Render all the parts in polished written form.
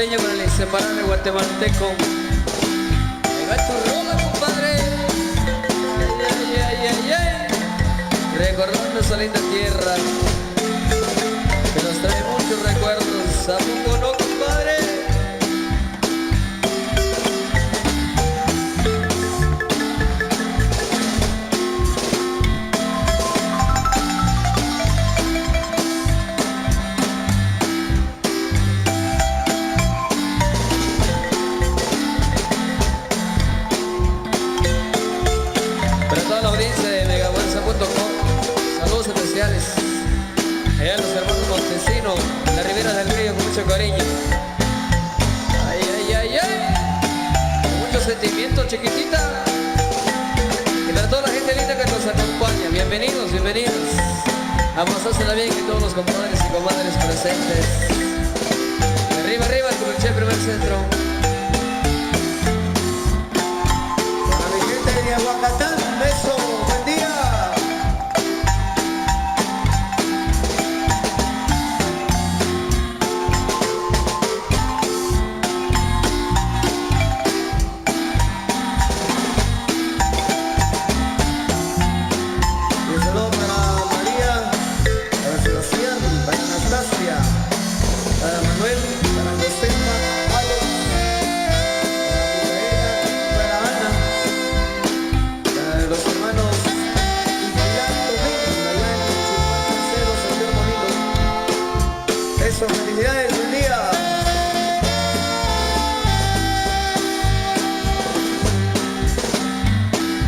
cariño con el inseparable guatemalteco. Ahí va tu rola, compadre. Ay, ay, ay, ay. Recordando esa linda tierra que nos trae muchos recuerdos. ¿A poco no, compadre? Para toda la audiencia de megabuenza.com, saludos especiales. Allá los hermanos Montesinos, la Ribera del Río, con mucho cariño. Ay, ay, ay, ay. Con mucho sentimiento, chiquitita. Y para toda la gente linda que nos acompaña, bienvenidos, bienvenidos. Vamos a hacerla bien con todos los compadres y comadres presentes. Arriba, arriba, Turuché, primer centro. Para mi gente de Aguacatán, un beso, buen día. Y un saludo para María, para Sebastián, para Anastasia, para Manuel, para Josefa, Alex, para Ana, para los hermanos Inspirato Rin, allá en Chupancero, Señor Bonito. Eso, felicidades, buen día.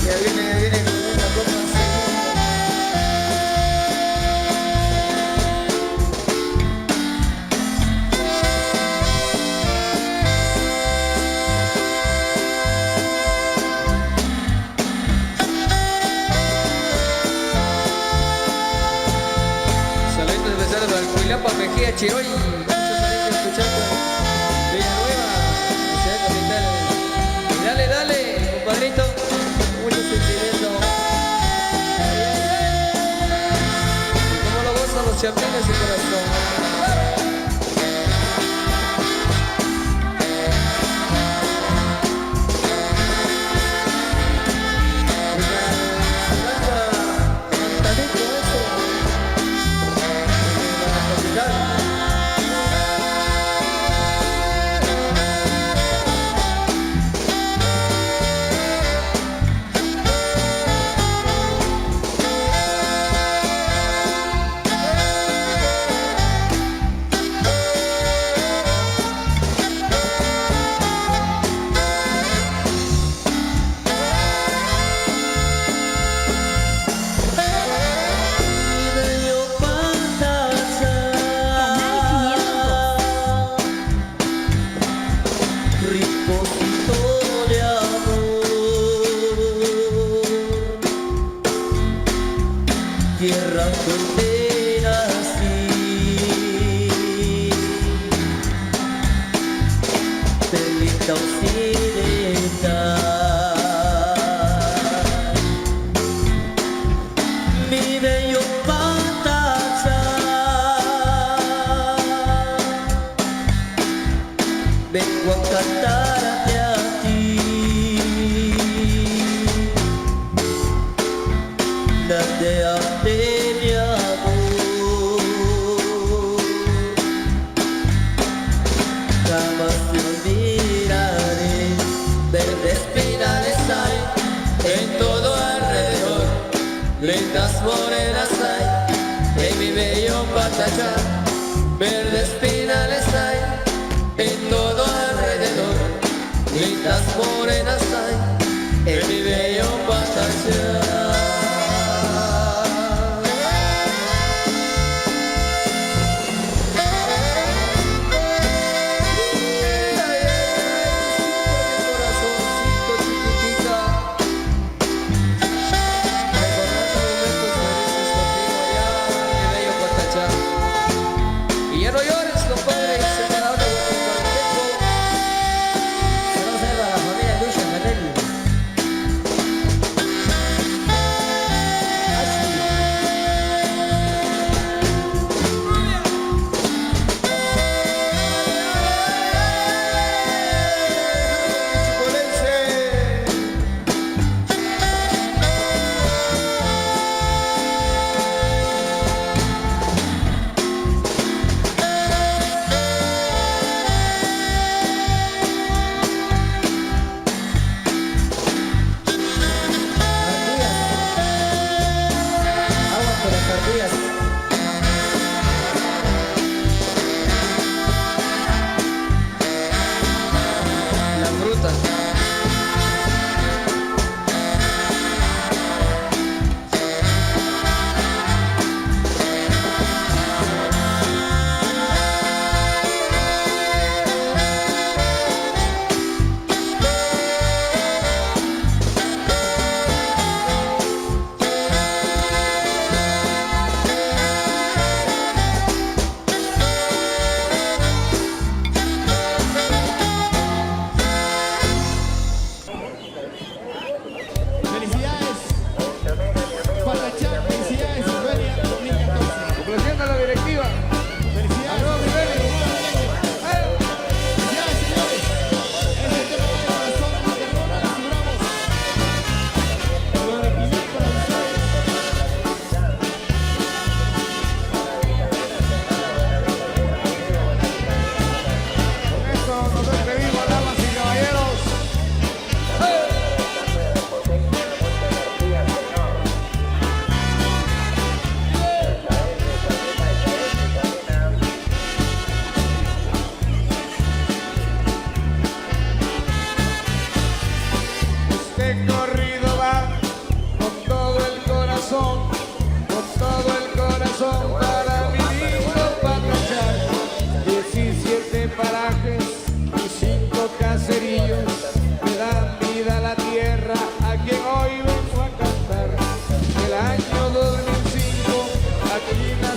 Ya viene con una copa segunda. Saludos especiales para el Cuilapa, Mejía, Chiroy. Muchos saludos escuchando Villanueva, la ciudad capital. Y dale, dale, compadrito. Mucho sentimiento. Ay, ay, ay. Y cómo lo gozan los chapines y corazón. Tierra frontera sí, permita occidental, mi bello Patacha, vengo a cantarte a ti, date a de mi amor, jamás te olvidaré. Verdes pinales hay en todo alrededor, lindas morenas hay en mi bello Patacha. Verdes pinales hay en todo alrededor, lindas morenas hay en mi bello Patacha. Y ya no llores, compadre.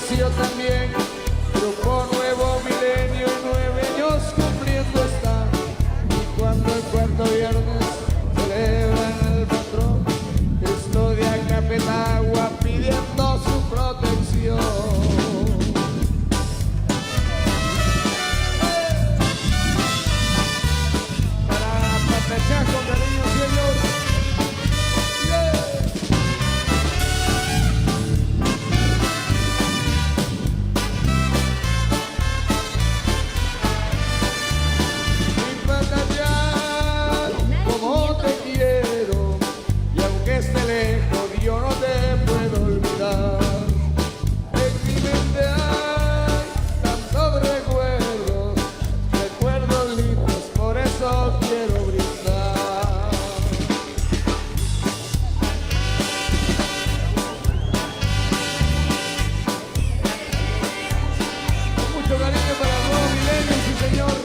nació también Grupo Nuevo Milenio y 9 años cumpliendo está. Y cuando el cuarto viernes celebran al patrón, custodia Capetagua pidiendo su protección. Con cariño, señor. Mi patallán, como te quiero, y aunque esté lejos, yo no te puedo olvidar. En mi mente hay tantos recuerdos, recuerdos lindos, por eso quiero brindar. Mucho cariño para el nuevo milenio, sí señor.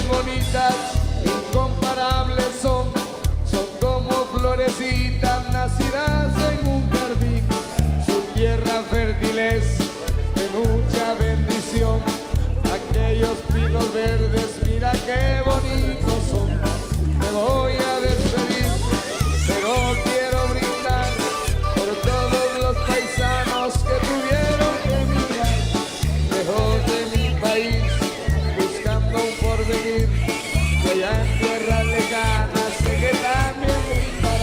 Bonitas, incomparables son como florecitas nacidas en un jardín. Su tierra fértil es de mucha bendición. Aquellos pinos verdes, mira qué bonitos son. Me voy a despedir, pero quiero brindar por todos los paisanos que tuvieron que emigrar lejos de mi país, buscando un porvenir, que allá en tierras lejanas sé que también brindará.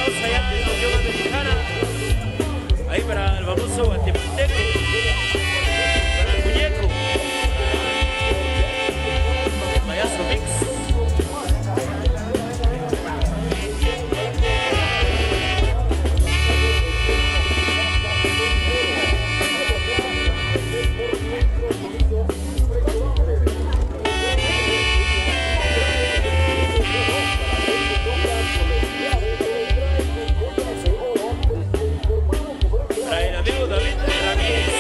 Saludos allá de la Unión Americana. Ahí para el famoso guatemalteco. Para el muñeco. El payaso Mix. Para el amigo David Ramírez.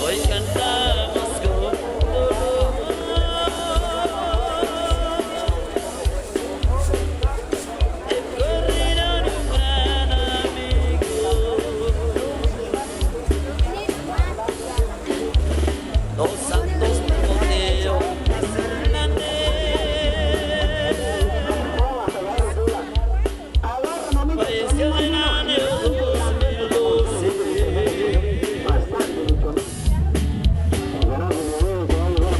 Hoy cantamos con dolor. El corrido de un gran amigo. Los santos Timoteo Fernández falleció en el año 2012.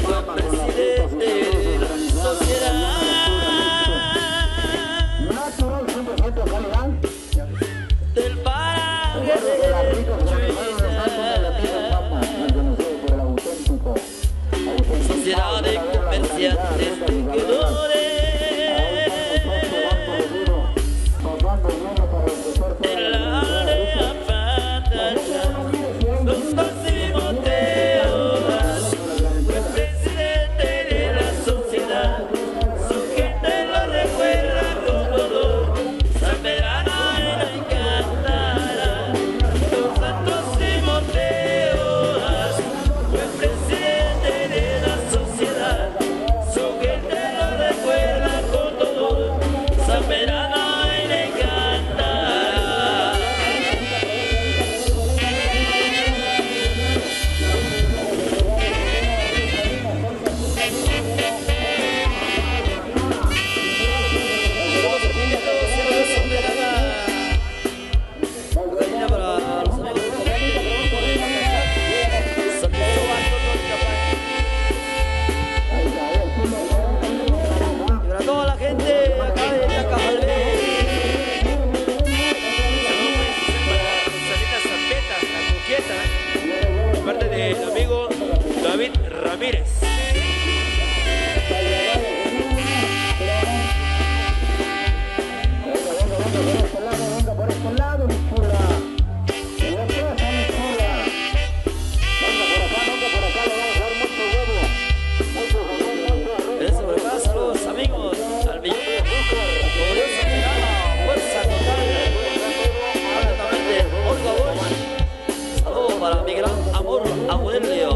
Fue presidente de la sociedad del paraje de Sociedad de Comerciantes Tejedores en la área pantalla. Los Timoteos fue presidente de la sociedad. Su gente lo recuerda con dolor. San Pedrano era encantará. Los santos Timoteos fue presidente de la sociedad. Su gente lo recuerda con dolor. San Pedrano era encantará. Para toda la gente acá de Tacajal. Salinas Zampeta, la coqueta, de parte del amigo David Ramírez. Eso por acá, saludos amigos, al millón, gloriosa mirada, fuerza total, altamente Olga Bosch. Saludos para mi gran amor Aurelio,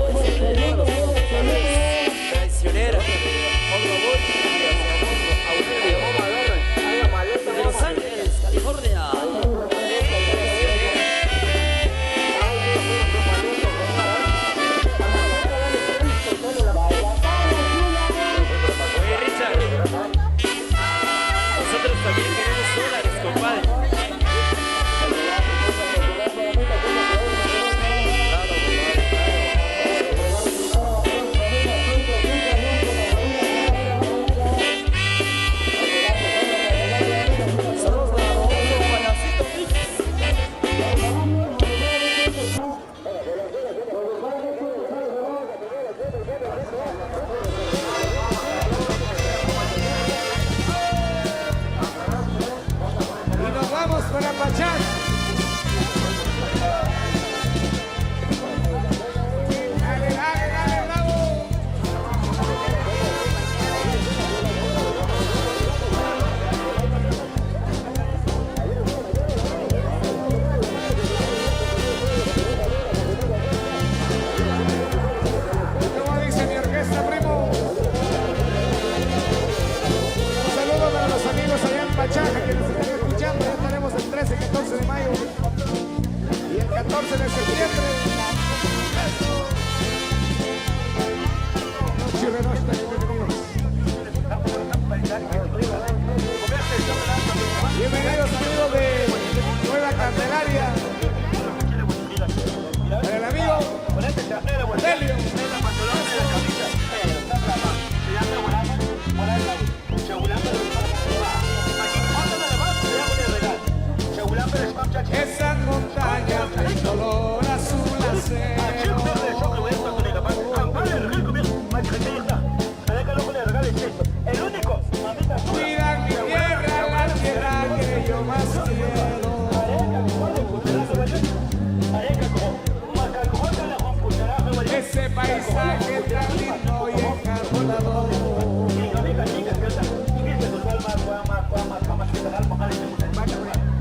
ese paisaje tan lindo y encantador.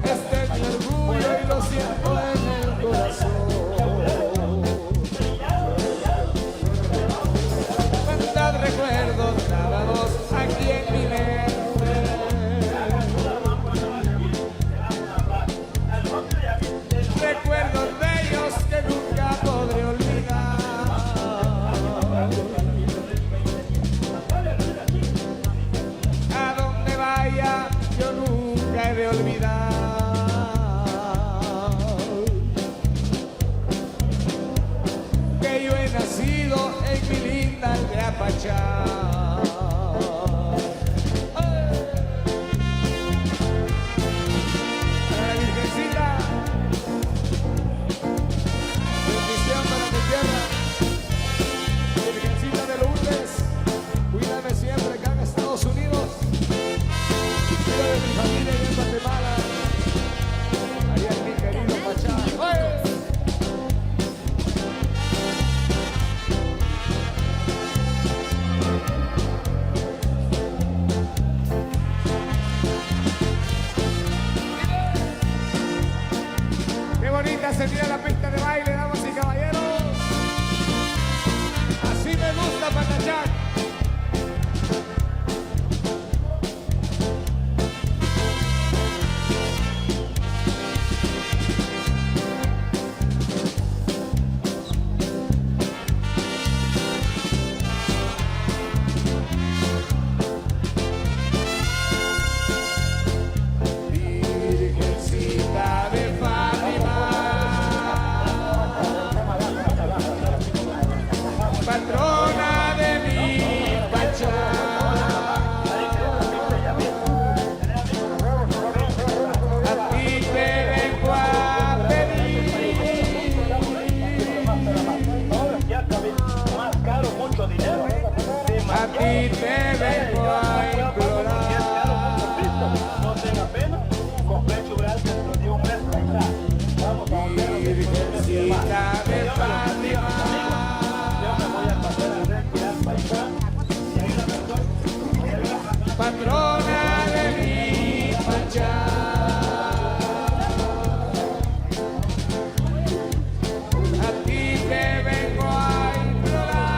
Este es mi orgullo y lo siento en el corazón. Cuántos recuerdos grabados aquí en mi mente. Recuerdos bellos que nunca podré olvidar. A donde vaya yo nunca he de olvidar que yo he nacido en mi linda aldea Pachá. Para la Virgencita, bendición para mi tierra, Virgencita de Lourdes, cuídame siempre acá en Estados Unidos, cuida de mi familia en Guatemala, allá en mi querido Pachá. ¡Oye! Qué bonita se tira la pista de baile, damas y caballeros. Así me gusta Patachán. Virgencita de Fátima, patrona de mi Pachá, a ti te vengo a pedir, a ti te vengo a implorar. Virgencita de Fátima, patrona de mi Pachá, a ti te vengo a implorar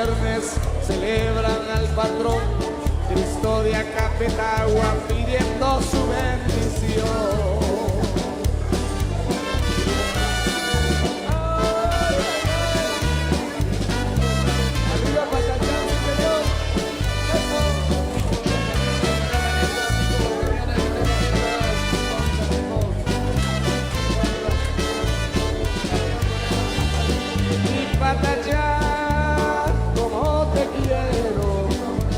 viernes celebran al patrón Cristo de Acapetagua pidiendo su bendición. Arriba Pachachán, señor. Mi Patachán, como te quiero,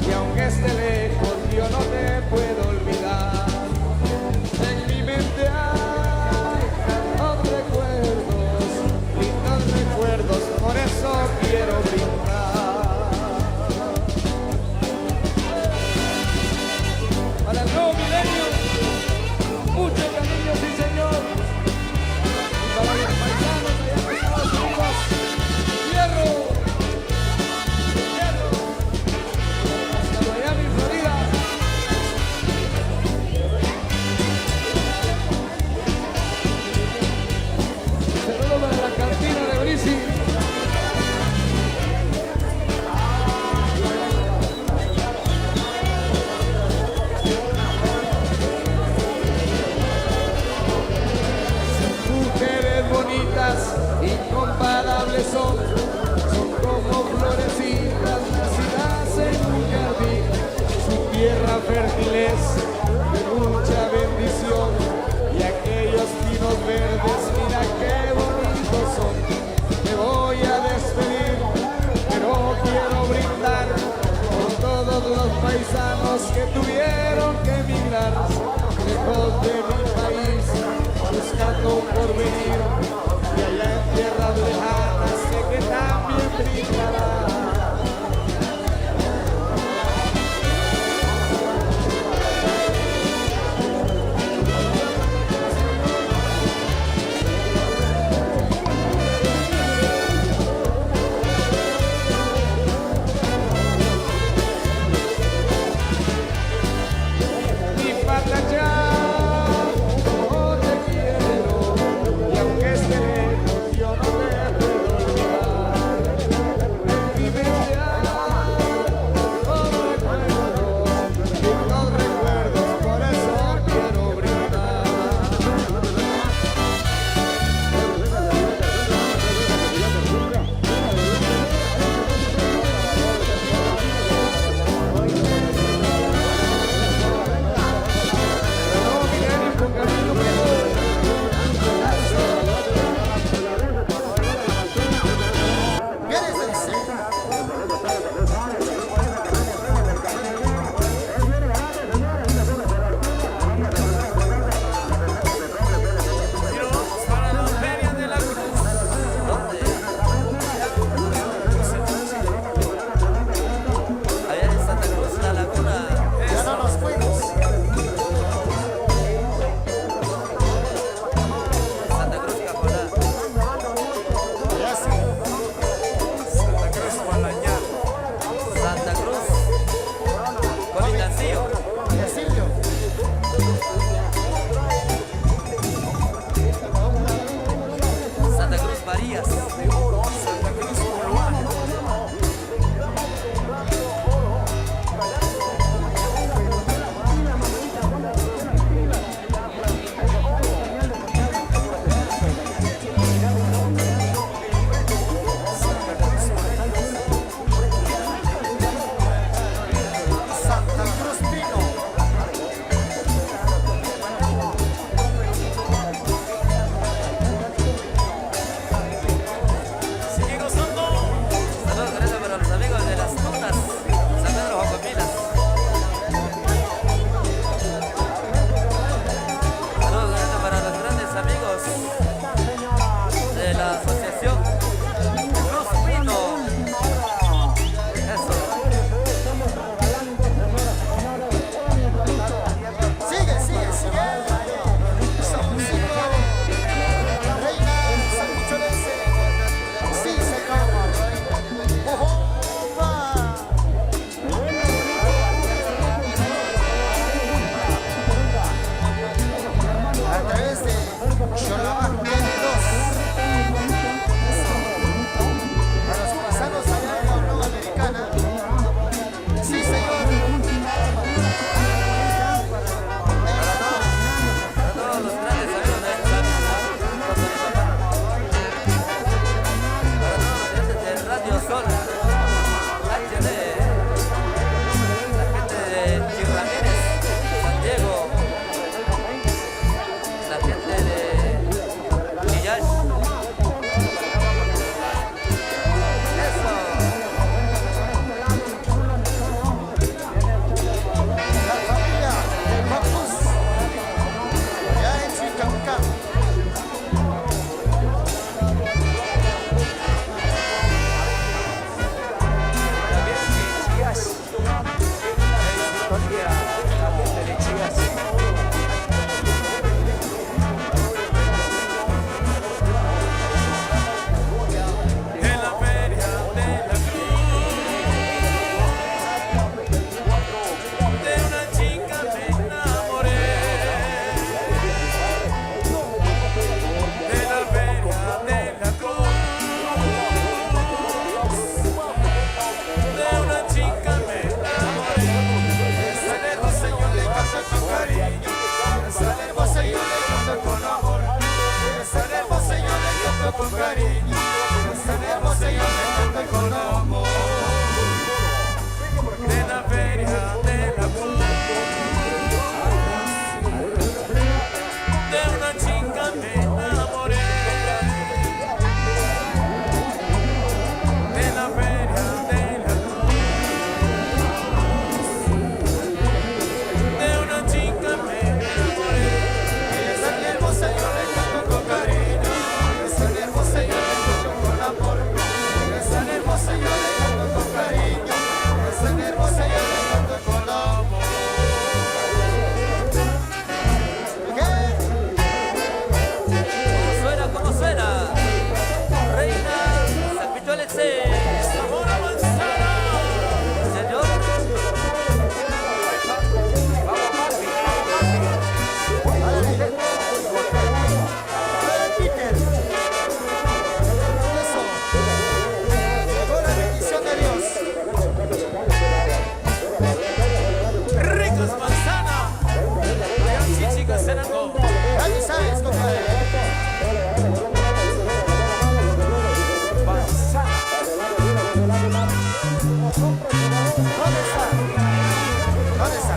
y aunque esté lejos yo no te puedo olvidar. En mi mente hay tantos recuerdos, lindos recuerdos, por eso quiero brindar. Para el nuevo milenio, mucho cariño, sí señor. Y para los paisanos allá en Estados Unidos, ¡hierro! ¡Hierro! Hasta Miami, Florida. Saludos para la cantina de Brisi. Mujeres bonitas, incomparables son como florecitas nacidas en un jardín. Su tierra fértil es de mucha bendición y aquellos pinos verdes, mira qué bonitos son. Me voy a despedir, pero quiero brindar por todos los paisanos que tuvieron que emigrar lejos de mi país, buscando un porvenir, y allá en tierras lejanas sé que también brindará. Mi Patachán, como te quiero, y aunque esté lejos yo no te puedo olvidar. En mi mente hay todos recuerdos, lindos recuerdos, por eso quiero brindar. No, Miguel, con cariño, Para los ferias de la Cruz. Allá en Santa Cruz, la Laguna. Ya no nos fuimos. Santa Cruz, Caponá. Ya sí. Santa Cruz, Gualañá. Santa Cruz, Colindancillo. Yacillo. Santa Cruz, Varías. Santa Cruz, Coloá. Santa Cruz Pino. con cariño, es tan hermosa y yo le canto con amor. De la feria de la cruz, de una chica me enamoré. De la feria de la cruz, de una chica me enamoré. Ella es tan hermosa, yo le canto con cariño. Ella es tan hermosa, yo le canto con amor. Ella es tan hermosa, yo le canto con cariño. Ella es tan hermosa, yo le canto con amor. ¿Cómo suena? Reina San Vito Alexis. Sabor a manzana. Señor. Dale, Peter. Eso. Llegó la bendición de Dios. Ricos manzana. Gran chichi caserango. Ya tú sabes, compadre. Manzana. ¿Dónde está? ¿Dónde está?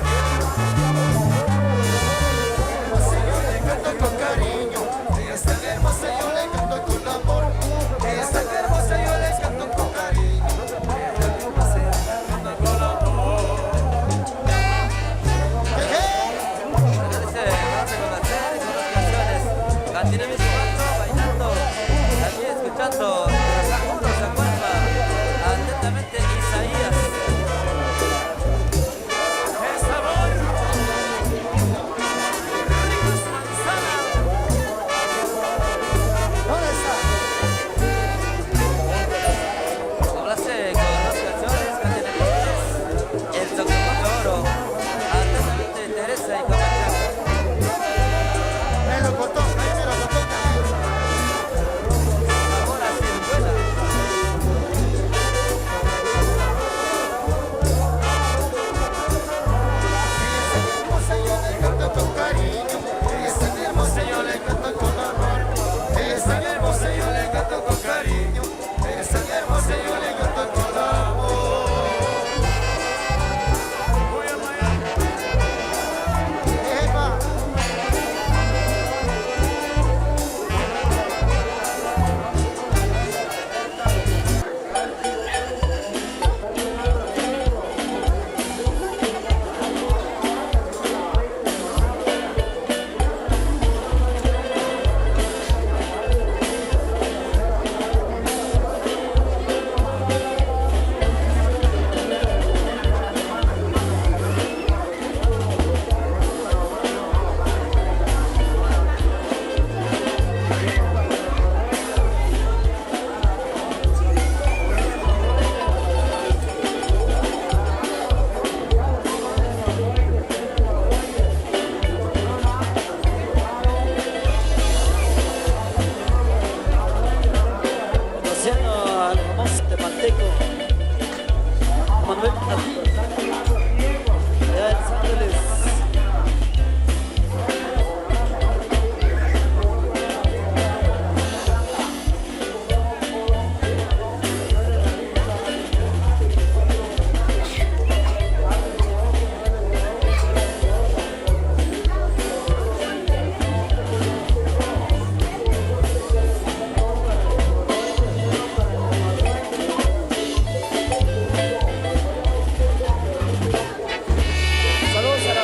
Yo le canto con cariño. Ella es tan hermosa, yo le canto con amor. Ella es tan hermosa, yo le canto con cariño. Ella es tan hermosa, yo le canto con amor. Agradece, vamos a conocer con las canciones. Cantina mis cuatro, bailando. Aquí escuchando. Uno se acuerda. Atentamente Isaías. El sabor. Ricos manzana. ¿Dónde está? Complace con las canciones. Cantina mis el saxofón de oro. Atentamente Teresa y Camacho. Melocotón, ahí melocotón también. Ahora sí, vuela. Ella es tan hermosa, yo le canto con cariño. Ella es tan hermosa, yo le canto con cariño. Ella es tan hermosa, yo le canto con amor. Voy a Miami. Epa. Luciano Alamos de Manteco. Manuel Tati. Allá en Los Ángeles. Saludos a la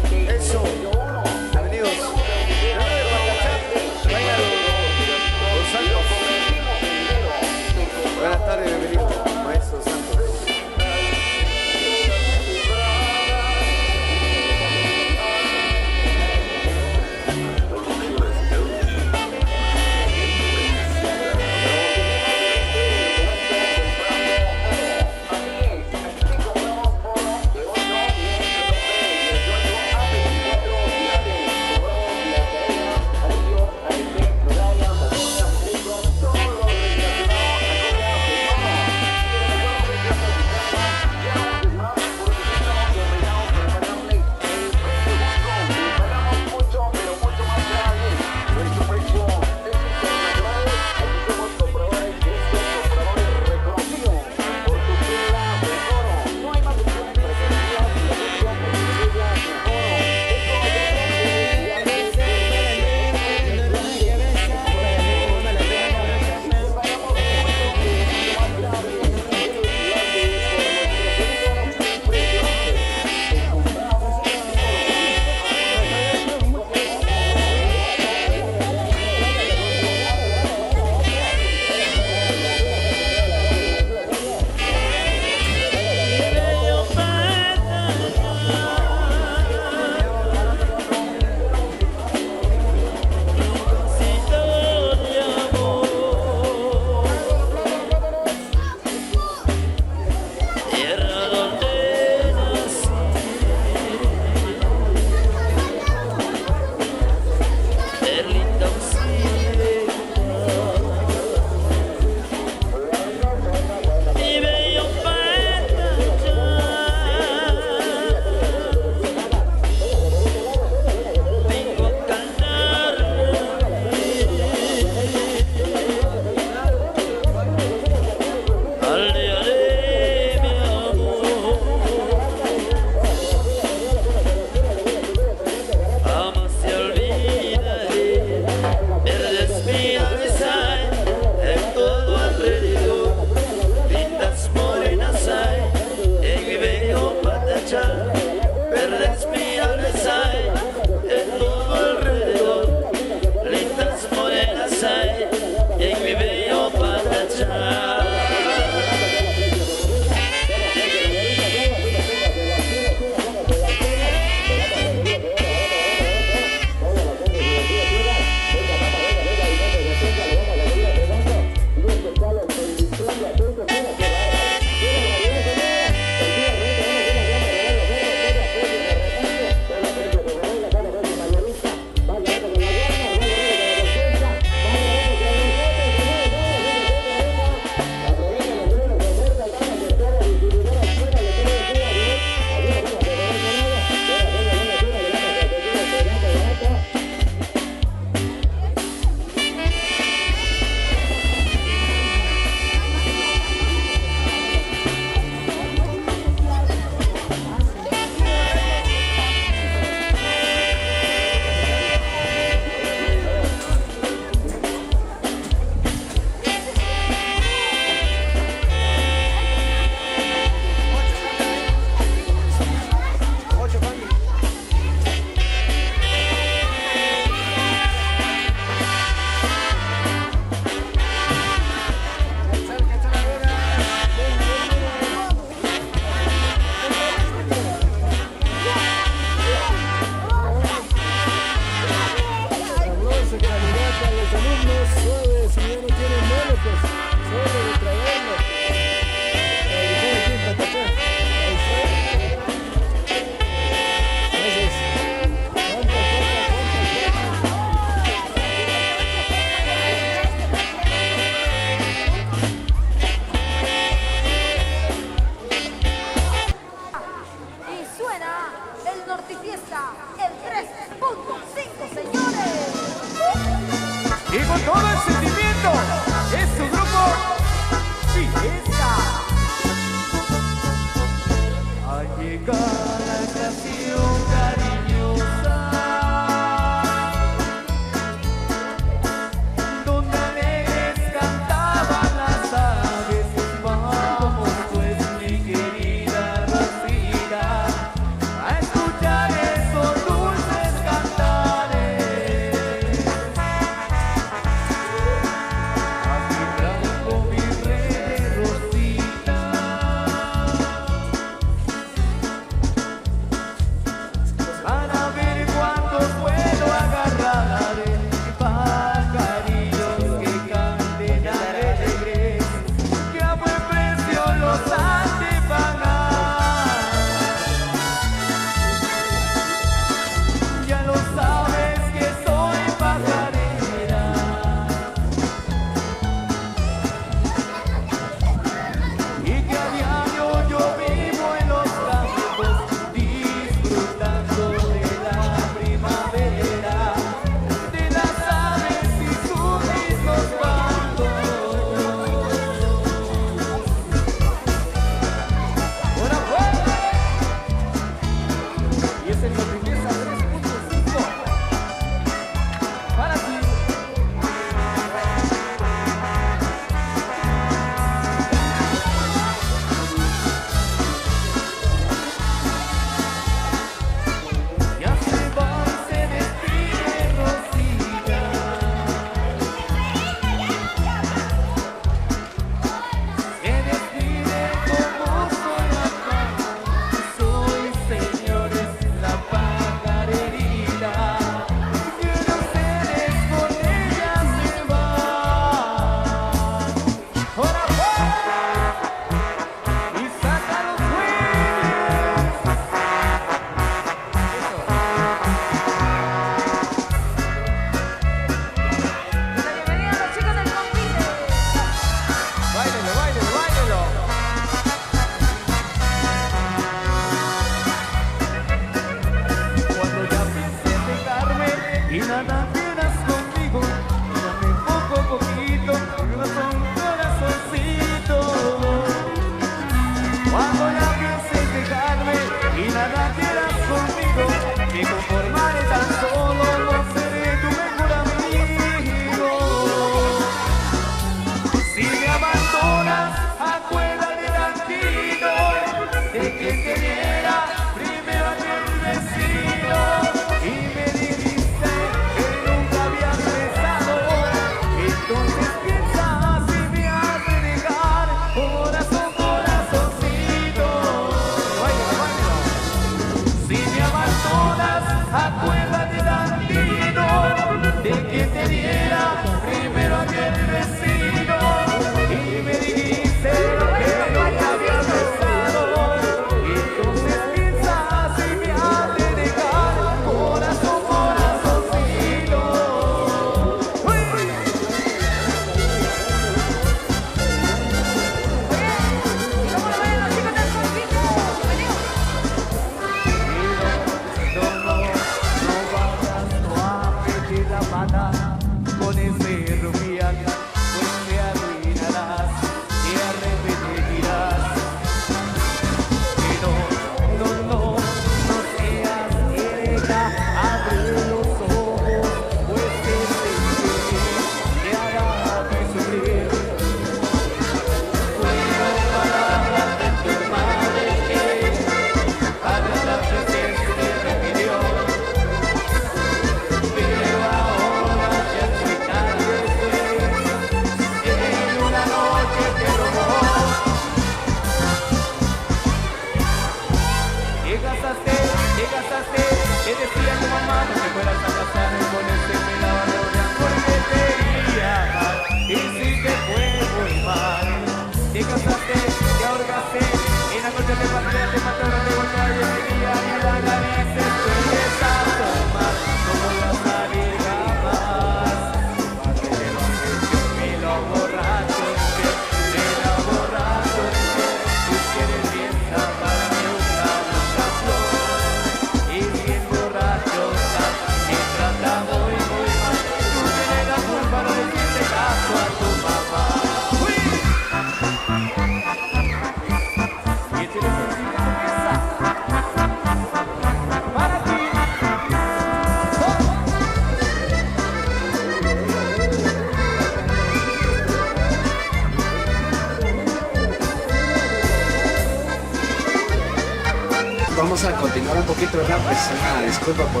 vamos a continuar un poquito, ¿verdad? Pues una disculpa por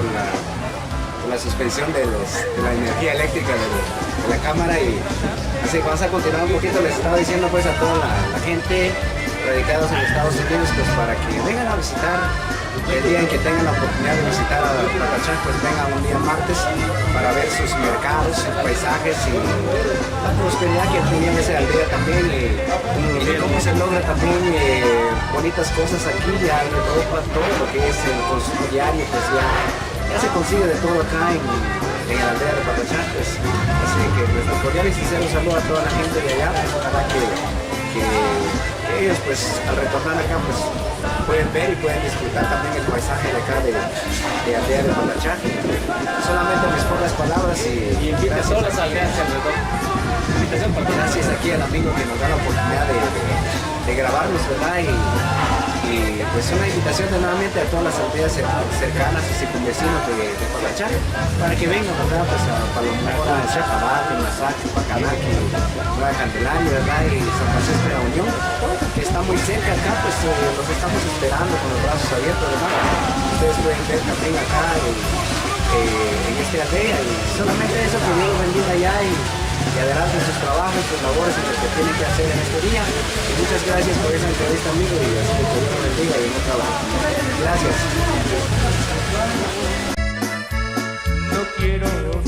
la suspensión de la energía eléctrica de la cámara, y así que vamos a continuar un poquito. Les estaba diciendo pues a toda la gente radicados en Estados Unidos, pues para que vengan a visitar el día en que tengan la oportunidad de visitar a Patachán, pues vengan un día martes para ver sus mercados, sus paisajes y la prosperidad que tiene esa aldea también, y cómo se logra también bonitas cosas aquí. Ya en Europa todo lo que es el consumo diario pues ya se consigue de todo acá en la aldea de Patachán, pues. Así que nuestro cordial y sincero saludo a toda la gente de allá, pues ojalá que ellos pues al retornar acá pues pueden ver y pueden disfrutar también el paisaje de acá de aldea de Patachán. Solamente mis pocas palabras y invita a todas las aldeas alrededor. Gracias aquí al amigo que nos da la oportunidad de grabarnos, ¿verdad? Y pues una invitación nuevamente a todas las aldeas cercanas y circunvecinos de Patachán para que vengan, ¿verdad? Pues a Palomora, Chacabate, Mazaque, Pacanaqui, Nueva Candelaria, ¿verdad? Y San Francisco de la Unión, que está muy cerca acá, pues los estamos esperando con los brazos abiertos, ¿verdad? Ustedes pueden ver también acá en esta aldea, y solamente eso, que Dios los bendiga allá y adelante en sus trabajos, sus labores, en lo que tienen que hacer en este día. Y muchas gracias por esa entrevista, amigo, y así que Dios los bendiga y en otra oportunidad. Gracias. No quiero